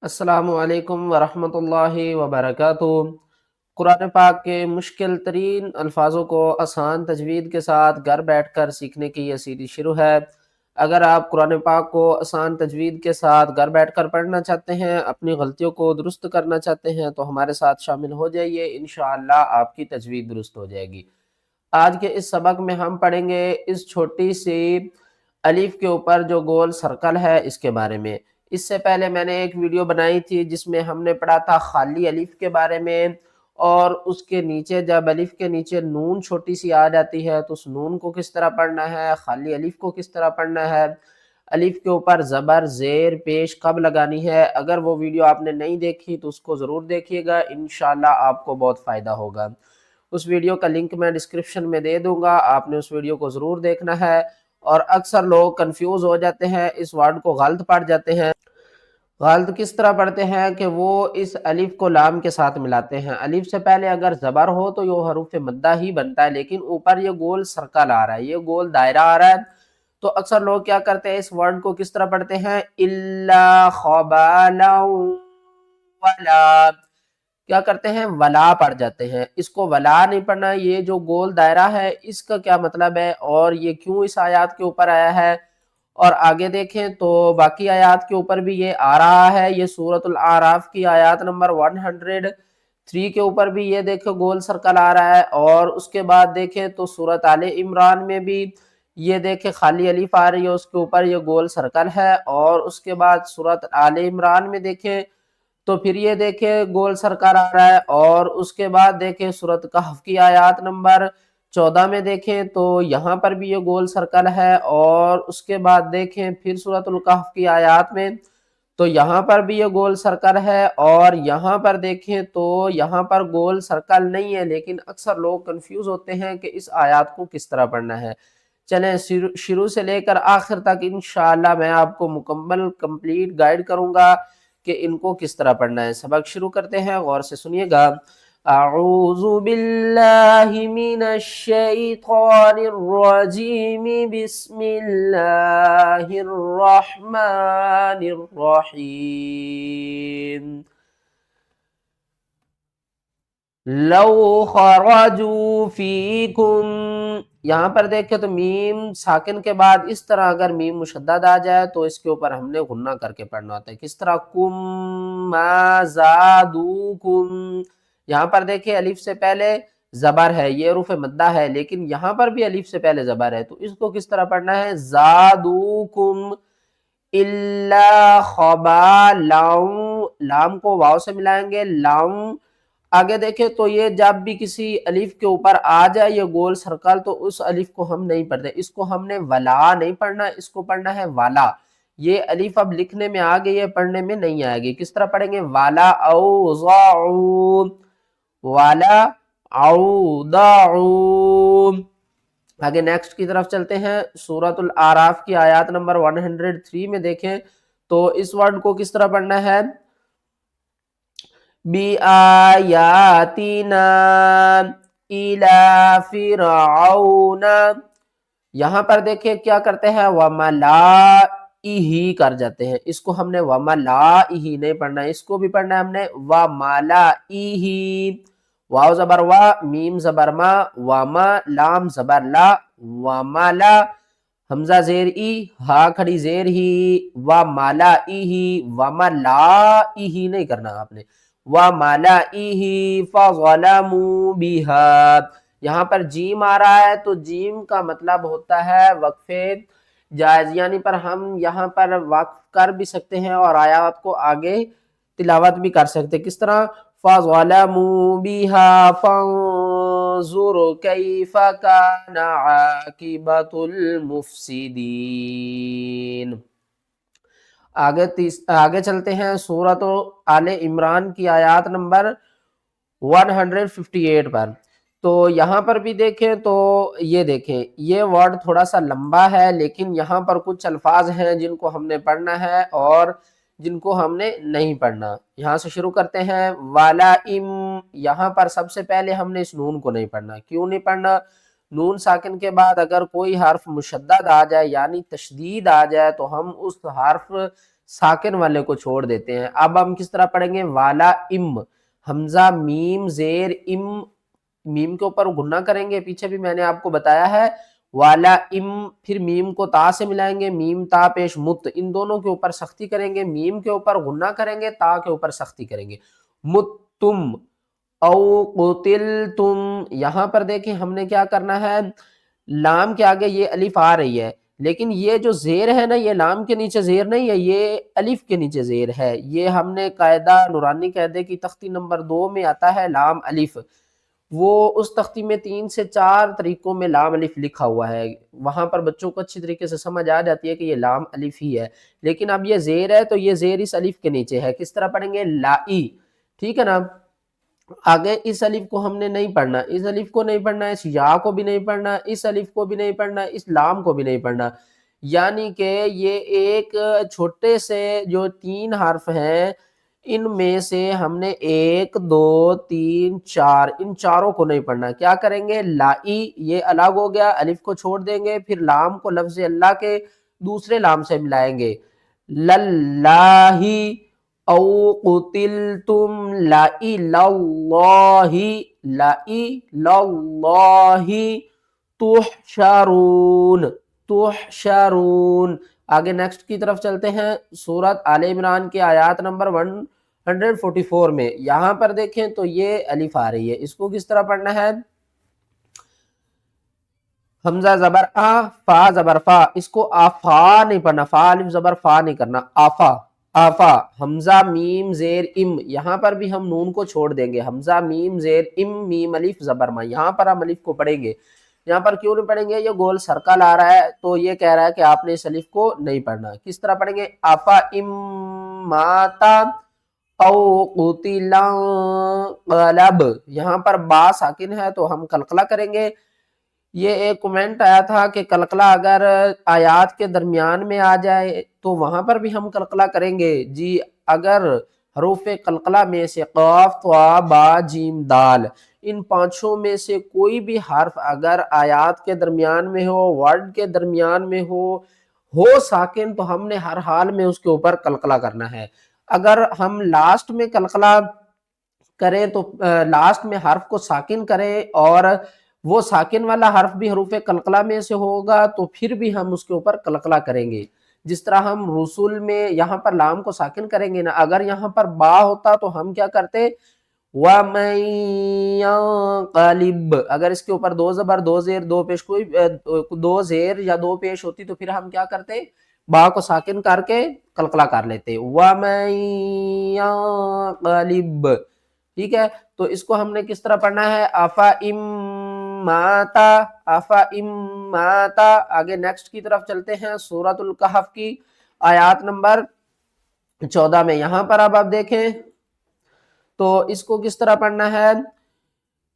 السلام علیکم ورحمۃ اللہ وبرکاتہ۔ قرآن پاک کے مشکل ترین الفاظوں کو آسان تجوید کے ساتھ گھر بیٹھ کر سیکھنے کی یہ سیریز شروع ہے۔ اگر آپ قرآن پاک کو آسان تجوید کے ساتھ گھر بیٹھ کر پڑھنا چاہتے ہیں، اپنی غلطیوں کو درست کرنا چاہتے ہیں تو ہمارے ساتھ شامل ہو جائیے، انشاءاللہ آپ کی تجوید درست ہو جائے گی۔ آج کے اس سبق میں ہم پڑھیں گے اس چھوٹی سی الف کے اوپر جو گول سرکل ہے اس کے بارے میں۔ اس سے پہلے میں نے ایک ویڈیو بنائی تھی جس میں ہم نے پڑھا تھا خالی الف کے بارے میں، اور اس کے نیچے جب الف کے نیچے نون چھوٹی سی آ جاتی ہے تو اس نون کو کس طرح پڑھنا ہے، خالی الف کو کس طرح پڑھنا ہے، الف کے اوپر زبر زیر پیش کب لگانی ہے۔ اگر وہ ویڈیو آپ نے نہیں دیکھی تو اس کو ضرور دیکھیے گا، انشاءاللہ آپ کو بہت فائدہ ہوگا۔ اس ویڈیو کا لنک میں ڈسکرپشن میں دے دوں گا، آپ نے اس ویڈیو کو ضرور دیکھنا ہے۔ اور اکثر لوگ کنفیوز ہو جاتے ہیں، اس ورڈ کو غلط پڑھ جاتے ہیں۔ غلط کس طرح پڑھتے ہیں کہ وہ اس الف کو لام کے ساتھ ملاتے ہیں۔ الف سے پہلے اگر زبر ہو تو یہ حروف مدہ ہی بنتا ہے، لیکن اوپر یہ گول سرکل آ رہا ہے، یہ گول دائرہ آ رہا ہے، تو اکثر لوگ کیا کرتے ہیں، اس ورڈ کو کس طرح پڑھتے ہیں، الا خبالا ولا، کیا کرتے ہیں، ولا پڑھ جاتے ہیں۔ اس کو ولا نہیں پڑھنا، یہ جو گول دائرہ ہے اس کا کیا مطلب ہے اور یہ کیوں اس آیات کے اوپر آیا ہے۔ اور آگے دیکھیں تو باقی آیات کے اوپر بھی یہ آ رہا ہے، یہ سورۃ الاعراف کی آیات نمبر 103 کے اوپر بھی یہ دیکھیں گول سرکل آ رہا ہے، اور اس کے بعد دیکھیں تو سورۃ آل عمران میں بھی یہ دیکھیں خالی الف آ رہی ہے، اس کے اوپر یہ گول سرکل ہے، اور اس کے بعد سورۃ آل عمران میں دیکھیں تو پھر یہ دیکھیں گول سرکل آ رہا ہے، اور اس کے بعد دیکھیں سورۃ کہف کی آیات نمبر 14 میں دیکھیں تو یہاں پر بھی یہ گول سرکل ہے، اور اس کے بعد دیکھیں پھر سورۃ الکہف کی آیات میں تو یہاں پر بھی یہ گول سرکل ہے، اور یہاں پر دیکھیں تو یہاں پر گول سرکل نہیں ہے، لیکن اکثر لوگ کنفیوز ہوتے ہیں کہ اس آیات کو کس طرح پڑھنا ہے۔ چلیں شروع سے لے کر آخر تک انشاءاللہ میں آپ کو مکمل کمپلیٹ گائیڈ کروں گا کہ ان کو کس طرح پڑھنا ہے۔ سبق شروع کرتے ہیں، غور سے سنیے گا۔ اعوذ باللہ من الشیطان الرجیم، بسم اللہ الرحمن الرحیم۔ لو خرجوا فیکم، یہاں پر دیکھیں تو میم ساکن کے بعد اس طرح اگر میم مشدد آ جائے تو اس کے اوپر ہم نے غنہ کر کے پڑھنا ہوتا ہے۔ کس طرح، کم ما زادوکم، یہاں پر دیکھیں الف سے پہلے زبر ہے، یہ حروف مدہ ہے، لیکن یہاں پر بھی الف سے پہلے زبر ہے، تو اس کو کس طرح پڑھنا ہے، زادوکم الا خبالاؤں، لام کو واو سے ملائیں گے، لاؤں۔ آگے دیکھیں تو یہ جب بھی کسی الف کے اوپر آ جائے یہ گول سرکل تو اس الف کو ہم نہیں پڑھتے، اس کو ہم نے ولا نہیں پڑھنا، اس کو پڑھنا ہے والا۔ یہ الف اب لکھنے میں آ گئی ہے، پڑھنے میں نہیں آئے گی۔ کس طرح پڑھیں گے، والا اوضاعوا، والا اوضاعوا۔ آگے نیکسٹ کی طرف چلتے ہیں، سورۃ الاعراف کی آیات نمبر 103 میں دیکھیں تو اس ورڈ کو کس طرح پڑھنا ہے، بِآیاتِنَا إِلَى فِرْعَوْنَ، یہاں پر دیکھیں کیا کرتے ہیں، وَمَلَائِهِ کر جاتے ہیں، اس کو ہم نے وَمَلَائِهِ نہیں پڑھنا، اس کو بھی پڑھنا ہے ہم نے وَمَلَائِهِ، واو زبر وا، میم زبر ما، وما، لام زبر لا، وملا، حمزہ زیر ای، ہا کھڑی زیر ہی، وَمَلَائِهِ، وَمَلَائِهِ نہیں کرنا آپ نے، وَمَلَائِهِ فَظَلَمُوا بِهَا، یہاں پر جیم آ رہا ہے تو جیم کا مطلب ہوتا ہے وقفے جائز، یعنی پر ہم یہاں پر وقف کر بھی سکتے ہیں اور آیات کو آگے تلاوت بھی کر سکتے ہیں۔ کس طرح، فَظَلَمُوا بِهَا فَانظُرْ كَيْفَ كَانَ عَاقِبَةُ الْمُفْسِدِينَ۔ آگے چلتے ہیں سورۃ آل عمران کی آیات نمبر 158 پر، تو یہاں پر بھی دیکھیں تو یہ دیکھیں یہ ورڈ تھوڑا سا لمبا ہے، لیکن یہاں پر کچھ الفاظ ہیں جن کو ہم نے پڑھنا ہے اور جن کو ہم نے نہیں پڑھنا۔ یہاں سے شروع کرتے ہیں، وَلَئِم، یہاں پر سب سے پہلے ہم نے اس نون کو نہیں پڑھنا۔ کیوں نہیں پڑھنا، نون ساکن کے بعد اگر کوئی حرف مشدد آ جائے یعنی تشدید آ جائے تو ہم اس حرف ساکن والے کو چھوڑ دیتے ہیں۔ اب ہم کس طرح پڑھیں گے؟ والا ام، حمزہ میم زیر ام، میم کے اوپر گنہ کریں گے، پیچھے بھی میں نے آپ کو بتایا ہے، والا ام، پھر میم کو تا سے ملائیں گے، میم تا پیش مت، ان دونوں کے اوپر سختی کریں گے، میم کے اوپر گنہ کریں گے، تا کے اوپر سختی کریں گے، متم او قتلتم۔ یہاں پر دیکھیں ہم نے کیا کرنا ہے، لام کے آگے یہ الف آ رہی ہے، لیکن یہ جو زیر ہے نا، یہ لام کے نیچے زیر نہیں ہے، یہ الف کے نیچے زیر ہے۔ یہ ہم نے قاعدہ نورانی قاعدے کی تختی نمبر 2 میں آتا ہے لام الف، وہ اس تختی میں 3 سے 4 طریقوں میں لام الف لکھا ہوا ہے، وہاں پر بچوں کو اچھی طریقے سے سمجھ آ جاتی ہے کہ یہ لام الف ہی ہے، لیکن اب یہ زیر ہے تو یہ زیر اس الف کے نیچے ہے، کس طرح پڑھیں گے؟ لائی، ٹھیک ہے نا۔ آگے اس الف کو ہم نے نہیں پڑھنا، اس الف کو نہیں پڑھنا، اس یا کو بھی نہیں پڑھنا، اس الف کو بھی نہیں پڑھنا، اس لام کو بھی نہیں پڑھنا، یعنی کہ یہ ایک چھوٹے سے جو 3 حرف ہیں ان میں سے ہم نے 1 2 3 4 ان چاروں کو نہیں پڑھنا۔ کیا کریں گے؟ لائی، یہ الگ ہو گیا، الف کو چھوڑ دیں گے، پھر لام کو لفظ اللہ کے دوسرے لام سے ملائیں گے، للہ او قتلتم لإلہ تحشرون تحشرون۔ آگے نیکسٹ کی طرف چلتے ہیں، سورۃ آل عمران کے آیات نمبر 144 میں، یہاں پر دیکھیں تو یہ الف آ رہی ہے، اس کو کس طرح پڑھنا ہے؟ حمزہ زبر آ، فا زبر فا، اس کو آفا نہیں پڑھنا، فا الف زبر فا نہیں کرنا، آفا آفا، حمزہ میم زیر ام، یہاں پر بھی ہم نون کو چھوڑ دیں گے، حمزہ میم زیر ام، میم الف زبر ما، یہاں پر ہم الف کو پڑھیں گے، یہاں پر کیوں نہیں پڑھیں گے؟ یہ گول سرکل آ رہا ہے تو یہ کہہ رہا ہے کہ آپ نے اس الف کو نہیں پڑھنا، کس طرح پڑھیں گے؟ آفا ام ماتا او قتلا قلب، یہاں پر با ساکن ہے تو ہم قلقلہ کریں گے۔ یہ ایک کومنٹ آیا تھا کہ قلقلہ اگر آیات کے درمیان میں آ جائے تو وہاں پر بھی ہم قلقلہ کریں گے، جی اگر حروف قلقلہ میں سے قاف طا با جیم دال ان 5 میں سے کوئی بھی حرف اگر آیات کے درمیان میں ہو، ورڈ کے درمیان میں ہو ساکن، تو ہم نے ہر حال میں اس کے اوپر قلقلہ کرنا ہے۔ اگر ہم لاسٹ میں قلقلہ کریں تو لاسٹ میں حرف کو ساکن کریں اور وہ ساکن والا حرف بھی حروف قلقلہ میں سے ہوگا تو پھر بھی ہم اس کے اوپر قلقلہ کریں گے، جس طرح ہم رسول میں یہاں پر لام کو ساکن کریں گے نا، اگر یہاں پر با ہوتا تو ہم کیا کرتے؟ وَمَن يَنقَلِبْ، اگر اس کے اوپر 2 زبر 2 زیر 2 پیش، کوئی 2 زیر یا 2 پیش ہوتی تو پھر ہم کیا کرتے؟ با کو ساکن کر کے قلقلہ کر لیتے، وَمَن يَنقَلِبْ، ٹھیک ہے۔ تو اس کو ہم نے کس طرح پڑھنا ہے؟ آفا ام ماتا، آفا ام ماتا۔ آگے نیکسٹ کی طرف چلتے ہیں، سورۃ الکہف کی آیات نمبر 14 میں، یہاں پر اب آپ دیکھیں تو اس کو کس طرح پڑھنا ہے؟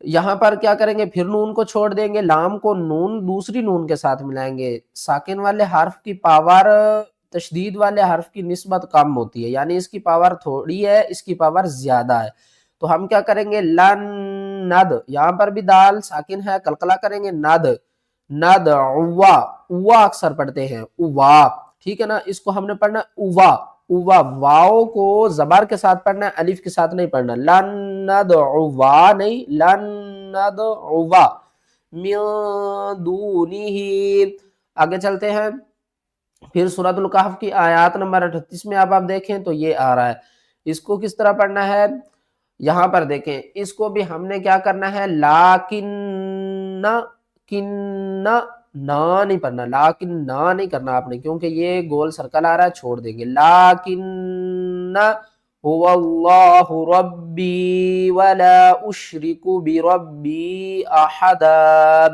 یہاں پر کیا کریں گے؟ پھر نون کو چھوڑ دیں گے، لام کو نون دوسری نون کے ساتھ ملائیں گے، ساکن والے حرف کی پاور تشدید والے حرف کی نسبت کم ہوتی ہے، یعنی اس کی پاور تھوڑی ہے، اس کی پاور زیادہ ہے، تو ہم کیا کریں گے؟ لن ند، یہاں پر بھی دال ساکن ہے، قلقلہ کریں گے، ند ند اوا، اوا اکثر پڑھتے ہیں، اوا، ٹھیک ہے نا، اس کو ہم نے پڑھنا اوا اوا، واؤ کو زبر کے ساتھ پڑھنا ہے، الف کے ساتھ نہیں پڑھنا، لن ندعوا نہیں، لن ندعوا من دونہ۔ آگے چلتے ہیں، پھر سورۃ الکہف کی آیات نمبر 38 میں اب آپ دیکھیں تو یہ آ رہا ہے، اس کو کس طرح پڑھنا ہے؟ یہاں پر دیکھیں، اس کو بھی ہم نے کیا کرنا ہے؟ لیکن نا نہیں پڑھنا، لیکن نا نہیں کرنا آپ نے، کیونکہ یہ گول سرکل آ رہا ہے، چھوڑ دیں گے، لیکن هو اللہ ربی ولا اشرک بربی احدا۔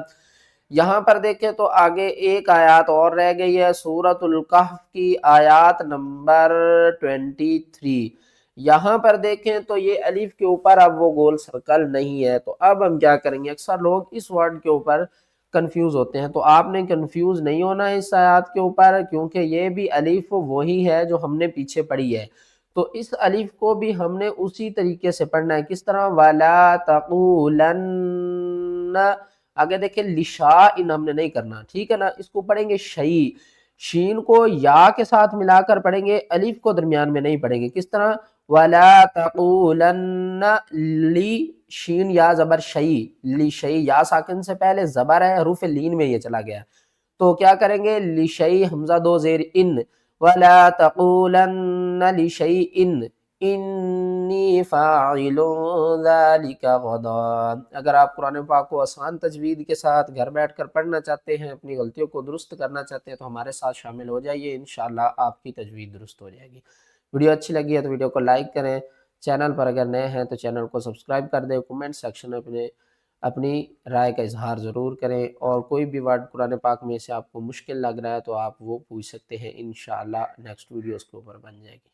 یہاں پر دیکھیں تو آگے ایک آیات اور رہ گئی ہے، سورۃ الکہف کی آیات نمبر 23، یہاں پر دیکھیں تو یہ الف کے اوپر اب وہ گول سرکل نہیں ہے، تو اب ہم کیا کریں گے؟ اکثر لوگ اس ورڈ کے اوپر کنفیوز ہوتے ہیں، تو آپ نے کنفیوز نہیں ہونا اس آیات کے اوپر، کیونکہ یہ بھی الف وہی ہے جو ہم نے پیچھے پڑھی ہے، تو اس الف کو بھی ہم نے اسی طریقے سے پڑھنا ہے، کس طرح؟ وَلَا تَقُولَنَّ، آگے دیکھیں لِشَاءٍ ہم نے نہیں کرنا، ٹھیک ہے نا، اس کو پڑھیں گے شَیْءٍ، شین کو یا کے ساتھ ملا کر پڑھیں گے، الف کو درمیان میں نہیں پڑھیں گے۔ کس طرح؟ وَلَا تَقُولَنَّ لی، شین یا زبر شئی، لی شئی، یا ساکن سے پہلے زبر ہے، حروف لین میں یہ چلا گیا، تو کیا کریں گے؟ لشئی، حمزہ دو زیر ان، وَلَا تَقُولَنَّ لِشَيْءٍ انی فاعل ذَلِكَ غَدًا۔ اگر آپ قرآن پاک کو آسان تجوید کے ساتھ گھر بیٹھ کر پڑھنا چاہتے ہیں، اپنی غلطیوں کو درست کرنا چاہتے ہیں، تو ہمارے ساتھ شامل ہو جائیے، انشاءاللہ آپ کی تجوید درست ہو جائے گی۔ ویڈیو اچھی لگی ہے تو ویڈیو کو لائک کریں، چینل پر اگر نئے ہیں تو چینل کو سبسکرائب کر دیں، کومنٹ سیکشن میں اپنی رائے کا اظہار ضرور کریں، اور کوئی بھی ورڈ قرآن پاک میں سے آپ کو مشکل لگ رہا ہے تو آپ وہ پوچھ سکتے ہیں، انشاءاللہ نیکسٹ ویڈیوز کے اوپر بن جائے گی۔